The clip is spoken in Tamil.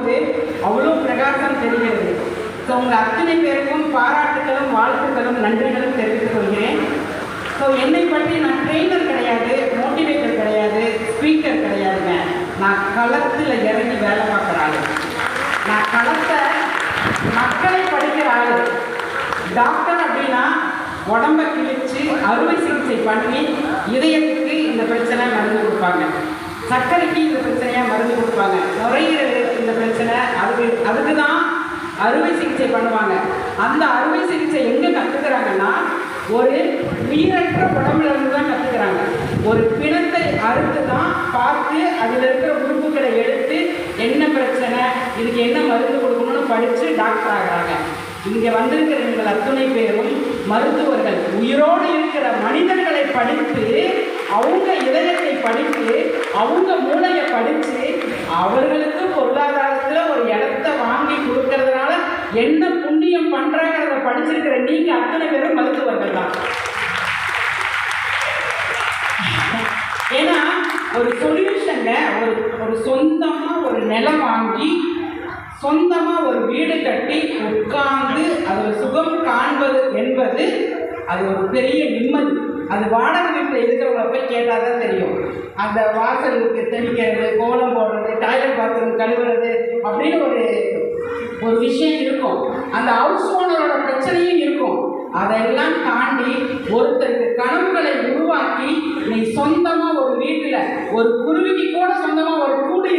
பார்க்கும்போது அவ்வளோ பிரகாசம் தெரிகிறது. ஸோ உங்கள் அத்தனை பேருக்கும் பாராட்டுகளும் வாழ்த்துக்களும் நன்றிகளும் தெரிவித்துக் கொள்கிறேன். ஸோ என்னை பற்றி நான் ட்ரெயினர் கிடையாது, மோட்டிவேட்டர் கிடையாது, ஸ்பீக்கர் கிடையாதுங்க. நான் களத்தில் இறங்கி வேலை பார்க்குற ஆள். நான் களத்தை மக்களை படிக்கிற ஆள். டாக்டர் அப்படின்னா உடம்பை கிழிச்சு அறுவை சிகிச்சை பண்ணி இதயத்துக்கு இந்த பிரச்சனை மருந்து கொடுப்பாங்க, சர்க்கரைக்கு இந்த பிரச்சனையாக மருந்து கொடுப்பாங்க, நுரையீரல் இந்த பிரச்சனை அதுக்கு தான் அறுவை சிகிச்சை பண்ணுவாங்க. அந்த அறுவை சிகிச்சை எங்கே கற்றுக்கிறாங்கன்னா ஒரு உயிரற்ற உடம்புல இருந்து தான் கற்றுக்கிறாங்க. ஒரு பிணத்தை அறுத்து தான் பார்த்து அதில் இருக்கிற உறுப்புகளை எடுத்து என்ன பிரச்சனை, இதுக்கு என்ன மருந்து கொடுக்கணும்னு படித்து டாக்டர் ஆகிறாங்க. இங்கே வந்திருக்கிற நீங்கள் அத்துணை பேரும் மருத்துவர்கள். உயிரோடு இருக்கிற மனிதர்களை படித்து, அவங்க இதயத்தை படித்து, அவங்க மூளையை படித்து, அவர்களுக்கு பொருளாதாரத்தில் ஒரு இடத்த வாங்கி கொடுக்கறதுனால என்ன புண்ணியம் பண்ணுறாங்கிறத படிச்சிருக்கிற நீங்கள் அத்தனை பேரும் மருத்துவர்கள் தான். ஏன்னா ஒரு சொல்யூஷங்க, ஒரு சொந்தமாக ஒரு நிலம் வாங்கி சொந்தமாக ஒரு வீடு கட்டி உட்கார்ந்து அதில் சுகம் காண்பது என்பது அது ஒரு பெரிய நிம்மதி. அது வாடகை வீட்டில் இருக்கிறவங்களை போய் கேட்டால் தான் தெரியும். அந்த வாசலுக்கு தெளிக்கிறது, கோலம் போடுறது, டாய்லெட் பாத்ரூம் கழுவுறது அப்படின்னு ஒரு விஷயம் இருக்கும். அந்த ஹவுஸ் ஓனரோட பிரச்சனையும் இருக்கும். அதெல்லாம் தாண்டி ஒருத்தருக்கு கனவுகளை உருவாக்கி நீ சொந்தமாக ஒரு வீட்டில் ஒரு குருவிக்கு கூட சொந்தமாக ஒரு கூடு